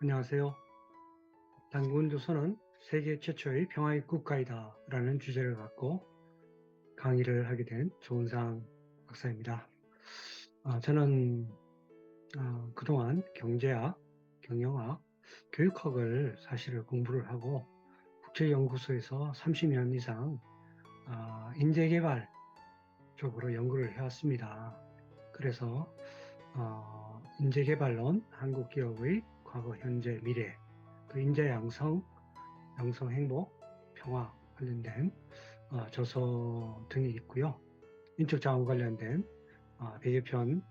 안녕하세요. 단군조선은 세계 최초의 평화의 국가이다 라는 주제를 갖고 강의를 하게 된 조은상 박사입니다. 저는 그동안 경제학, 경영학, 교육학을 사실을 공부를 하고 국제연구소에서 30년 이상 인재개발 쪽으로 연구를 해왔습니다. 그래서 인재개발론, 한국기업의 과거, 현재, 미래, 또 인재 양성, 행복, 평화 관련된 저서 등이 있고요. 인적 자원 관련된 100여 편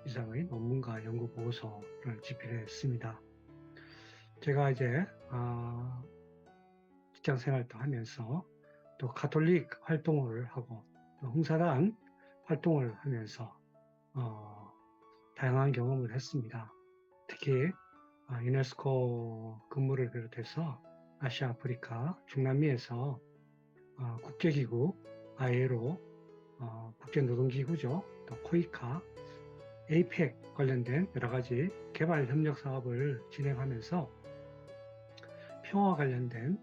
이상의 논문과 연구 보고서를 집필했습니다. 제가 이제 직장 생활도 하면서 또 가톨릭 활동을 하고 또 홍사단 활동을 하면서 다양한 경험을 했습니다. 특히 유네스코 근무를 비롯해서 아시아, 아프리카, 중남미에서 국제기구, ILO, 국제노동기구죠. 또 코이카, 에이펙 관련된 여러 가지 개발 협력 사업을 진행하면서 평화 관련된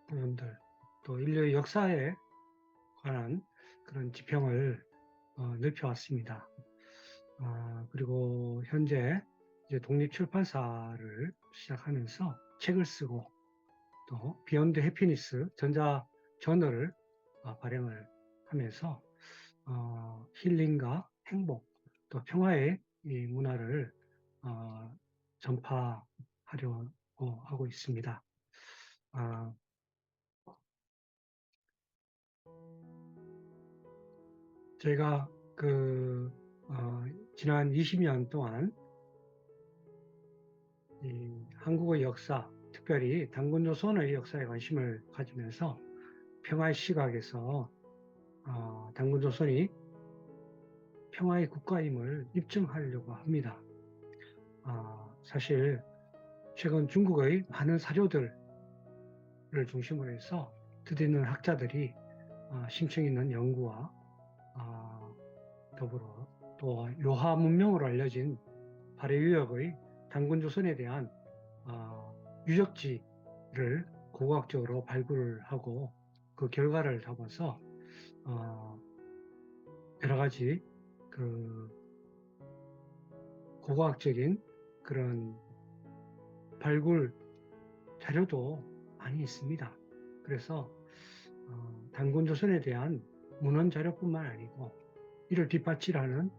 부분들, 또 인류의 역사에 관한 그런 지평을 넓혀왔습니다. 그리고 현재 이제 독립출판사를 시작하면서 책을 쓰고 또 비욘드 해피니스 전자 저널을 발행을 하면서 힐링과 행복 또 평화의 이 문화를 전파하려고 하고 있습니다. 제가 지난 20년 동안 이 한국의 역사, 특별히 단군조선의 역사에 관심을 가지면서 평화의 시각에서 단군조선이 평화의 국가임을 입증하려고 합니다. 사실 최근 중국의 많은 사료들을 중심으로 해서 뜻있는 학자들이 심층 있는 연구와 더불어 또 요하 문명으로 알려진 발해유역의 단군조선에 대한 유적지를 고고학적으로 발굴을 하고 그 결과를 잡아서 여러 가지 고고학적인 그런 발굴 자료도 많이 있습니다. 그래서 단군조선에 대한 문헌 자료뿐만 아니고 이를 뒷받침하는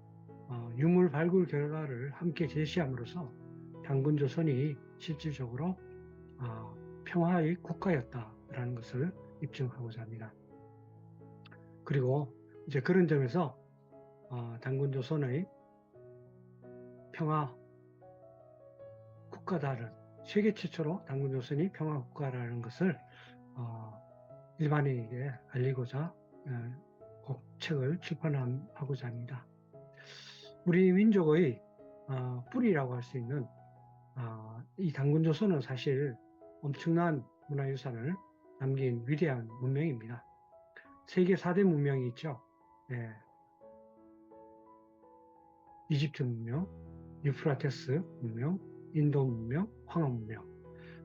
유물 발굴 결과를 함께 제시함으로써 단군조선이 실질적으로 평화의 국가였다라는 것을 입증하고자 합니다. 그리고 이제 그런 점에서 단군조선의 평화 국가다는 세계 최초로 단군조선이 평화 국가라는 것을 일반인에게 알리고자 꼭 책을 출판하고자 합니다. 우리 민족의 뿌리라고 할 수 있는 이 단군조선은 사실 엄청난 문화유산을 남긴 위대한 문명입니다. 세계 4대 문명이 있죠. 네. 이집트 문명, 유프라테스 문명, 인도 문명, 황하 문명.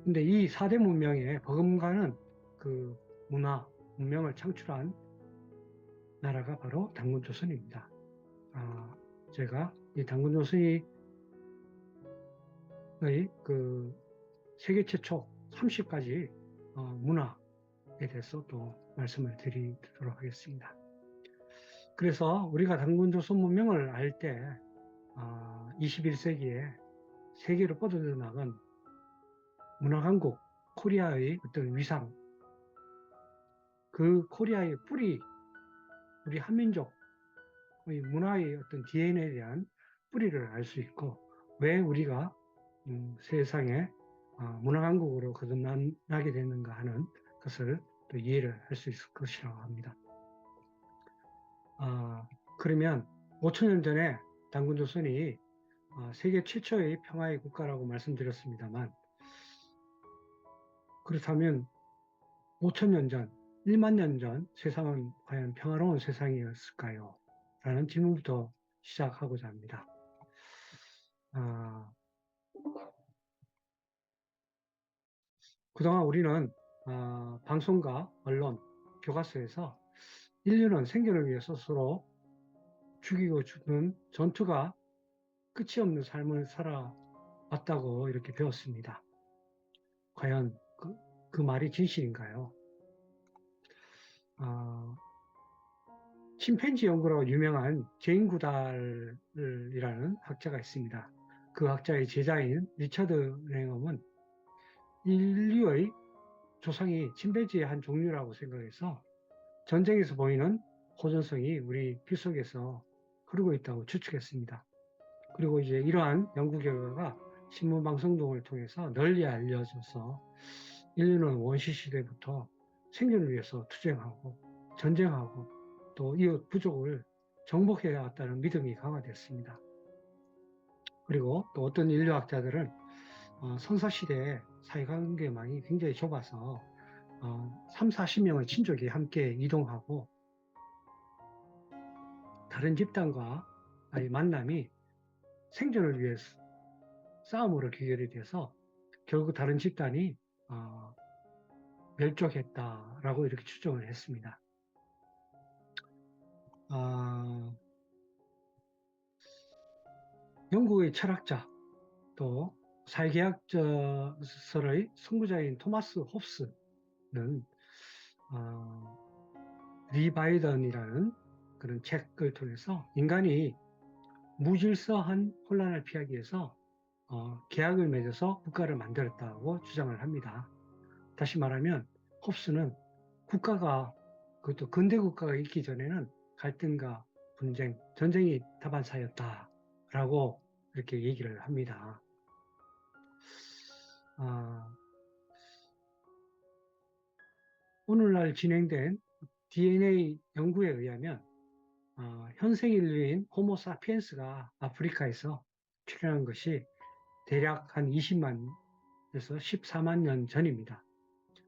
근데 이 4대 문명에 버금가는 그 문명을 창출한 나라가 바로 단군조선입니다. 제가 이 단군조선의 세계 최초 30가지 문화에 대해서 또 말씀을 드리도록 하겠습니다. 그래서 우리가 단군조선 문명을 알 때 21세기에 세계로 뻗어져 나간 문화강국 코리아의 어떤 위상, 그 코리아의 뿌리, 우리 한민족의 문화의 어떤 DNA에 대한 뿌리를 알 수 있고 왜 우리가 세상에 문화강국으로 거듭나게 됐는가 하는 것을 또 이해를 할 수 있을 것이라고 합니다. 그러면 5천년 전에 단군조선이 세계 최초의 평화의 국가라고 말씀드렸습니다만 그렇다면 5천년 전, 1만 년 전 세상은 과연 평화로운 세상이었을까요? 라는 질문부터 시작하고자 합니다. 그동안 우리는 방송과 언론, 교과서에서 인류는 생존을 위해 스스로 죽이고 죽는 전투가 끝이 없는 삶을 살아왔다고 이렇게 배웠습니다. 과연 그 말이 진실인가요? 침팬지 연구로 유명한 제인 구달이라는 학자가 있습니다. 그 학자의 제자인 리처드 랭엄은 인류의 조상이 침팬지의 한 종류라고 생각해서 전쟁에서 보이는 호전성이 우리 피 속에서 흐르고 있다고 추측했습니다. 그리고 이제 이러한 연구 결과가 신문 방송 등을 통해서 널리 알려져서 인류는 원시 시대부터 생존을 위해서 투쟁하고 전쟁하고 또 이웃 부족을 정복해 왔다는 믿음이 강화됐습니다. 그리고 또 어떤 인류학자들은 선사시대에 사회관계망이 굉장히 좁아서 3, 40명의 친족이 함께 이동하고 다른 집단과의 만남이 생존을 위해 싸움으로 귀결이 돼서 결국 다른 집단이 멸족했다라고 이렇게 추정을 했습니다. 영국의 철학자 또 사회계약서의 선구자인 토마스 홉스는 리바이던이라는 그런 책을 통해서 인간이 무질서한 혼란을 피하기 위해서 계약을 맺어서 국가를 만들었다고 주장을 합니다. 다시 말하면 홉스는 국가가 그것도 근대 국가가 있기 전에는 갈등과 분쟁, 전쟁이 다반사였다라고 이렇게 얘기를 합니다. 오늘날 진행된 DNA 연구에 의하면 현생 인류인 호모사피엔스가 아프리카에서 출현한 것이 대략 한 20만에서 14만 년 전입니다.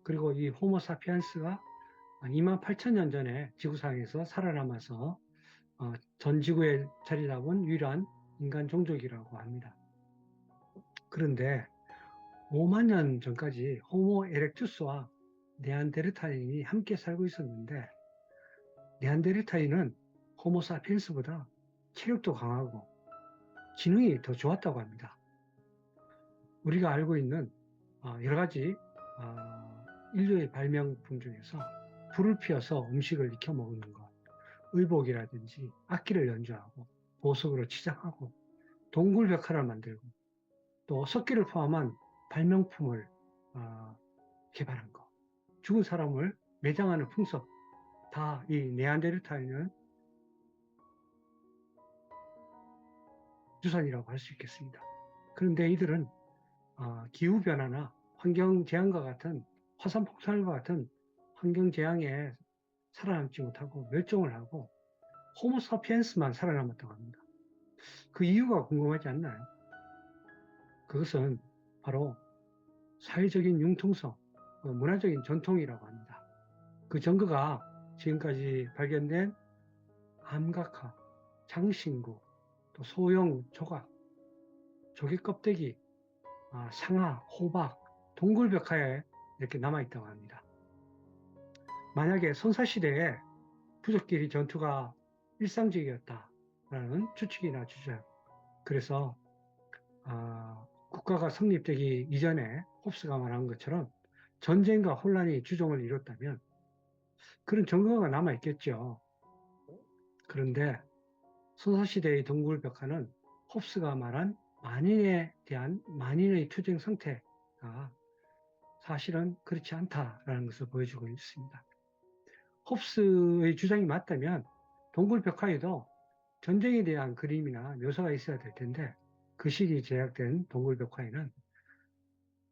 그리고 이 호모사피엔스가 2만 8천 년 전에 지구상에서 살아남아서 전 지구에 자리 잡은 유일한 인간 종족이라고 합니다. 그런데 5만 년 전까지 호모 에렉투스와 네안데르탈인이 함께 살고 있었는데 네안데르탈인은 호모사피엔스보다 체력도 강하고 지능이 더 좋았다고 합니다. 우리가 알고 있는 여러 가지 인류의 발명품 중에서 불을 피워서 음식을 익혀 먹는 것, 의복이라든지 악기를 연주하고 보석으로 치장하고 동굴벽화를 만들고 또 석기를 포함한 발명품을 개발한 것, 죽은 사람을 매장하는 풍습, 다 이 네안데르탈인은 유산이라고 할 수 있겠습니다. 그런데 이들은 기후변화나 환경재앙과 같은 화산폭발과 같은 환경재앙에 살아남지 못하고 멸종을 하고 호모사피엔스만 살아남았다고 합니다. 그 이유가 궁금하지 않나요? 그것은 바로 사회적인 융통성, 문화적인 전통이라고 합니다. 그 증거가 지금까지 발견된 암각화, 장신구, 또 소형 조각, 조개 껍데기, 상아, 호박, 동굴벽화에 이렇게 남아있다고 합니다. 만약에 선사시대에 부족끼리 전투가 일상적이었다라는 추측이나 주장, 그래서 국가가 성립되기 이전에 홉스가 말한 것처럼 전쟁과 혼란이 주종을 이뤘다면 그런 증거가 남아있겠죠. 그런데 선사시대의 동굴벽화는 홉스가 말한 만인에 대한 만인의 투쟁 상태가 사실은 그렇지 않다라는 것을 보여주고 있습니다. 홉스의 주장이 맞다면 동굴벽화에도 전쟁에 대한 그림이나 묘사가 있어야 될 텐데 그 시기에 제작된 동굴벽화에는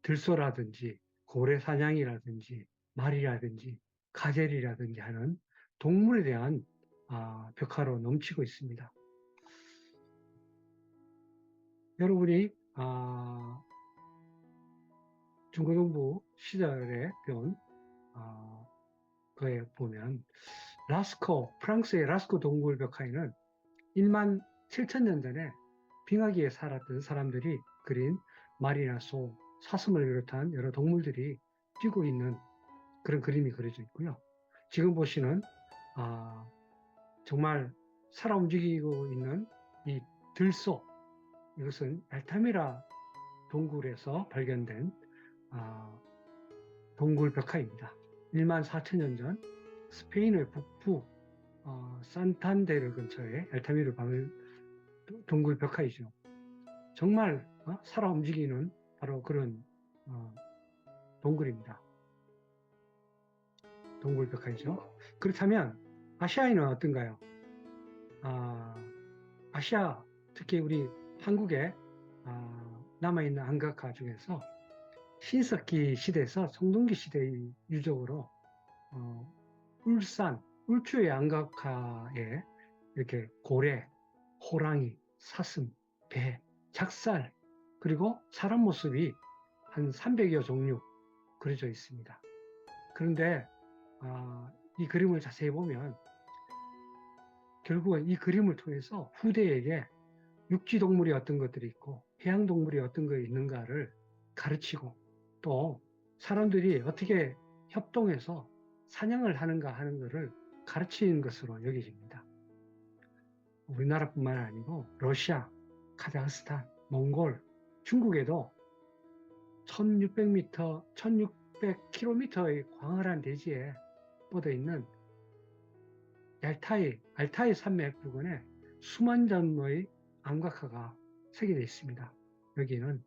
들소라든지 고래 사냥이라든지 말이라든지 가젤이라든지 하는 동물에 대한 벽화로 넘치고 있습니다. 여러분이 중고등부 시절에 배운 거에 보면 프랑스의 라스코 동굴벽화에는 1만 7천 년 전에 빙하기에 살았던 사람들이 그린 말이나 소, 사슴을 비롯한 여러 동물들이 뛰고 있는 그런 그림이 그려져 있고요. 지금 보시는 정말 살아 움직이고 있는 이 들소, 이것은 알타미라 동굴에서 발견된 동굴 벽화입니다. 1만 4천년 전 스페인의 북부 산탄데르 근처에 알타미르 동굴 벽화이죠. 정말 살아 움직이는 바로 그런 동굴입니다. 동굴 벽화이죠. 그렇다면 아시아에는 어떤가요? 아시아, 특히 우리 한국에 남아있는 안각화 중에서 신석기 시대에서 청동기 시대의 유적으로 울산, 울주의 안각화에 이렇게 고래, 호랑이, 사슴, 배, 작살, 그리고 사람 모습이 한 300여 종류 그려져 있습니다. 그런데 이 그림을 자세히 보면 결국은 이 그림을 통해서 후대에게 육지동물이 어떤 것들이 있고 해양동물이 어떤 것이 있는가를 가르치고 또 사람들이 어떻게 협동해서 사냥을 하는가 하는 것을 가르치는 것으로 여겨집니다. 우리나라뿐만 아니고 러시아, 카자흐스탄, 몽골, 중국에도 1600m, 1600km의 광활한 대지에 뻗어 있는 알타이 산맥 부근에 수만 점의 안각화가 새겨져 있습니다. 여기는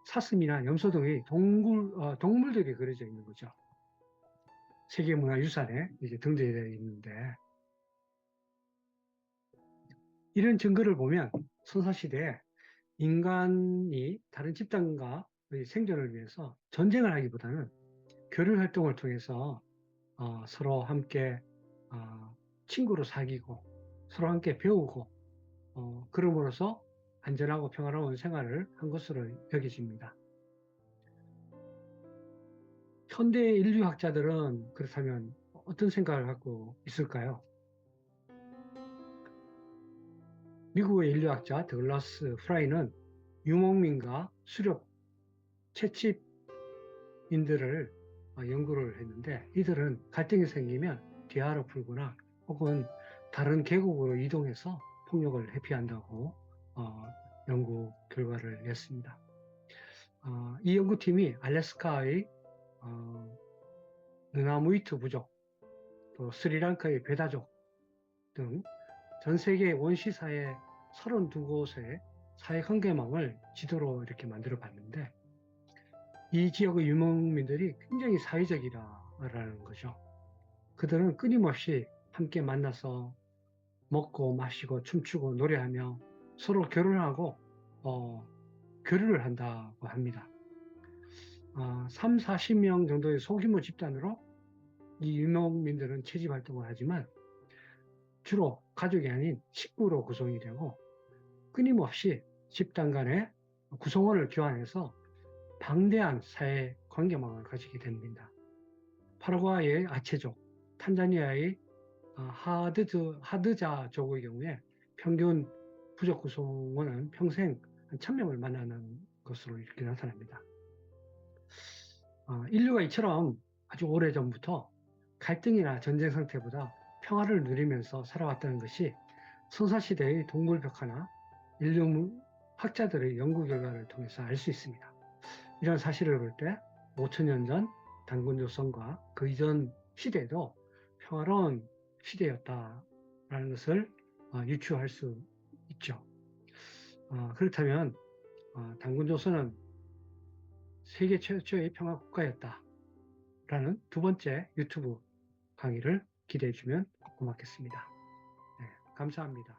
사슴이나 염소 등의 동물들이 그려져 있는 거죠. 세계문화유산에 이제 등재되어 있는데, 이런 증거를 보면 선사시대에 인간이 다른 집단과의 생존을 위해서 전쟁을 하기보다는 교류 활동을 통해서 서로 함께 친구로 사귀고 서로 함께 배우고 그럼으로써 안전하고 평화로운 생활을 한 것으로 여겨집니다. 현대 인류학자들은 그렇다면 어떤 생각을 갖고 있을까요? 미국의 인류학자 더글라스 프라이는 유목민과 수렵 채집인들을 연구를 했는데, 이들은 갈등이 생기면 대화로 풀거나 혹은 다른 계곡으로 이동해서 폭력을 회피한다고 연구 결과를 냈습니다. 이 연구팀이 알래스카의 느나무이트 부족, 또 스리랑카의 베다족 등 전 세계 원시사회 32곳의 사회관계망을 지도로 이렇게 만들어 봤는데, 이 지역의 유목민들이 굉장히 사회적이라는 거죠. 그들은 끊임없이 함께 만나서 먹고 마시고 춤추고 노래하며 서로 결혼하고 교류를 한다고 합니다. 3, 40명 정도의 소규모 집단으로 이 유목민들은 채집 활동을 하지만 주로 가족이 아닌 식구로 구성이 되고 끊임없이 집단 간의 구성원을 교환해서 방대한 사회 관계망을 가지게 됩니다. 파라과이의 아체족, 탄자니아의 하드자족의 경우에 평균 부족 구성원은 평생 한 1000명을 만나는 것으로 이렇게 나타납니다. 인류가 이처럼 아주 오래전부터 갈등이나 전쟁 상태보다 평화를 누리면서 살아왔다는 것이 선사시대의 동굴벽화나 인류 학자들의 연구 결과를 통해서 알 수 있습니다. 이런 사실을 볼 때 5000년 전 단군조선과 그 이전 시대도 평화로운 시대였다라는 것을 유추할 수 있죠. 그렇다면 단군조선은 세계 최초의 평화 국가였다라는 두 번째 유튜브 강의를 기대해 주면 고맙겠습니다. 네, 감사합니다.